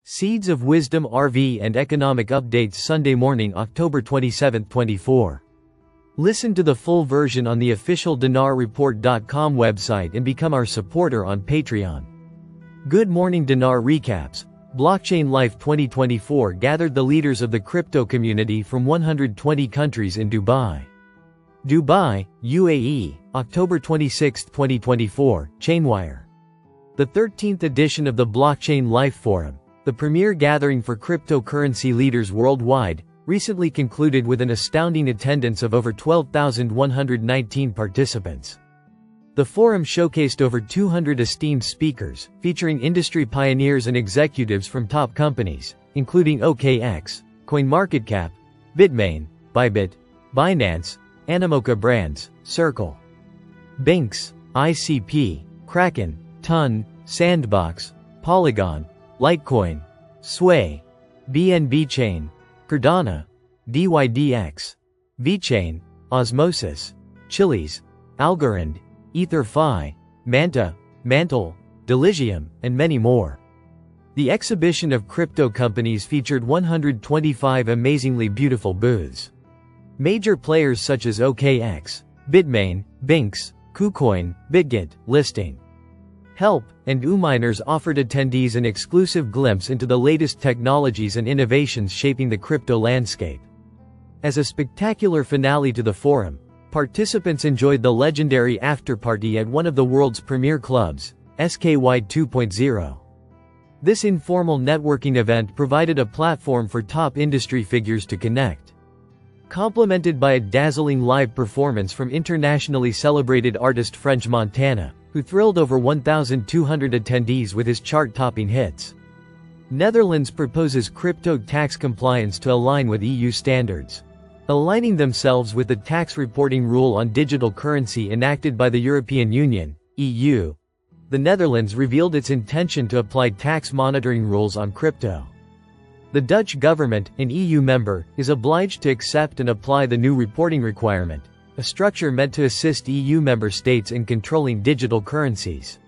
Seeds of Wisdom RV and Economic Updates Sunday morning, October 27, 24. Listen to the full version on the official dinarreport.com website and become our supporter on Patreon. Good morning. Dinar Recaps. Blockchain Life 2024 gathered the leaders of the crypto community from 120 countries in Dubai. Dubai, UAE, October 26, 2024, Chainwire. The 13th edition of the Blockchain Life Forum, the premier gathering for cryptocurrency leaders worldwide, recently concluded with an astounding attendance of over 12,119 participants. The forum showcased over 200 esteemed speakers, featuring industry pioneers and executives from top companies, including OKX, CoinMarketCap, Bitmain, Bybit, Binance, Animoca Brands, Circle, Binx, ICP, Kraken, Ton, Sandbox, Polygon, Litecoin, Sway, BNB Chain, Cardano, DYDX, VeChain, Osmosis, Chiliz, Algorand, EtherFi, Manta, Mantle, Deligium, and many more. The exhibition of crypto companies featured 125 amazingly beautiful booths. Major players such as OKX, Bitmain, Binx, KuCoin, BitGet, Listing, Help, and UMiners offered attendees an exclusive glimpse into the latest technologies and innovations shaping the crypto landscape. As a spectacular finale to the forum, participants enjoyed the legendary after-party at one of the world's premier clubs, SKY 2.0. This informal networking event provided a platform for top industry figures to connect. Complemented by a dazzling live performance from internationally celebrated artist French Montana, who thrilled over 1,200 attendees with his chart-topping hits. Netherlands proposes crypto tax compliance to align with EU standards. Aligning themselves with the tax reporting rule on digital currency enacted by the European Union, EU, the Netherlands revealed its intention to apply tax monitoring rules on crypto. The Dutch government, an EU member, is obliged to accept and apply the new reporting requirement, a structure meant to assist EU member states in controlling digital currencies.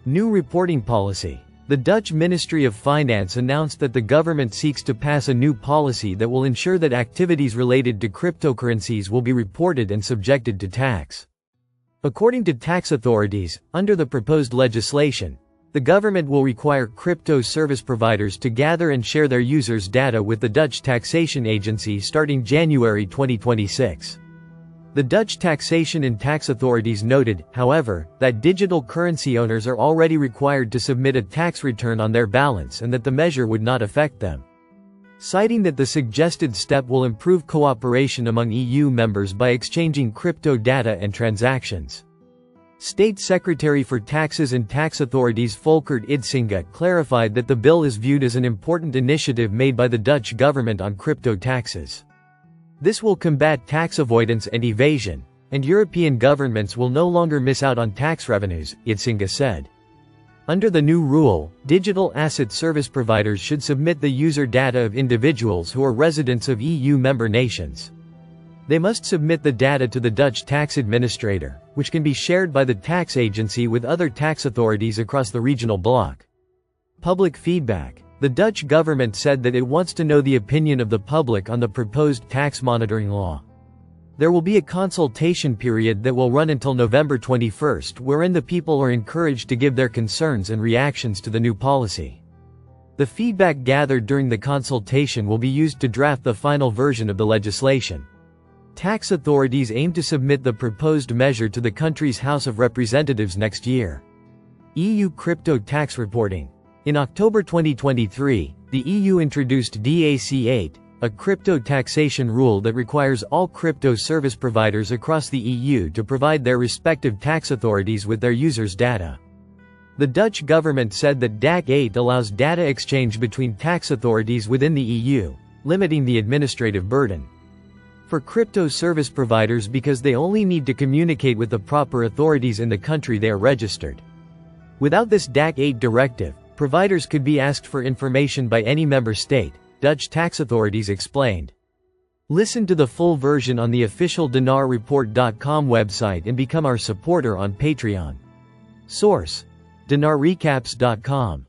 New reporting policy. The Dutch Ministry of Finance announced that the government seeks to pass a new policy that will ensure that activities related to cryptocurrencies will be reported and subjected to tax. According to tax authorities, under the proposed legislation, the government will require crypto service providers to gather and share their users' data with the Dutch taxation agency starting January 2026. The Dutch taxation and tax authorities noted, however, that digital currency owners are already required to submit a tax return on their balance and that the measure would not affect them. Citing that the suggested step will improve cooperation among EU members by exchanging crypto data and transactions. State Secretary for Taxes and Tax Authorities Volkert Idsinga clarified that the bill is viewed as an important initiative made by the Dutch government on crypto taxes. This will combat tax avoidance and evasion, and European governments will no longer miss out on tax revenues, Idsinga said. Under the new rule, digital asset service providers should submit the user data of individuals who are residents of EU member nations. They must submit the data to the Dutch tax administrator, which can be shared by the tax agency with other tax authorities across the regional bloc. Public feedback. The Dutch government said that it wants to know the opinion of the public on the proposed tax monitoring law. There will be a consultation period that will run until November 21, wherein the people are encouraged to give their concerns and reactions to the new policy. The feedback gathered during the consultation will be used to draft the final version of the legislation. Tax authorities aim to submit the proposed measure to the country's House of Representatives next year. EU crypto tax reporting. In October 2023, the EU introduced DAC8, a crypto taxation rule that requires all crypto service providers across the EU to provide their respective tax authorities with their users' data. The Dutch government said that DAC8 allows data exchange between tax authorities within the EU, limiting the administrative burden for crypto service providers because they only need to communicate with the proper authorities in the country they are registered. Without this DAC8 directive, providers could be asked for information by any member state, Dutch tax authorities explained. Listen to the full version on the official dinarreport.com website and become our supporter on Patreon. Source: dinarrecaps.com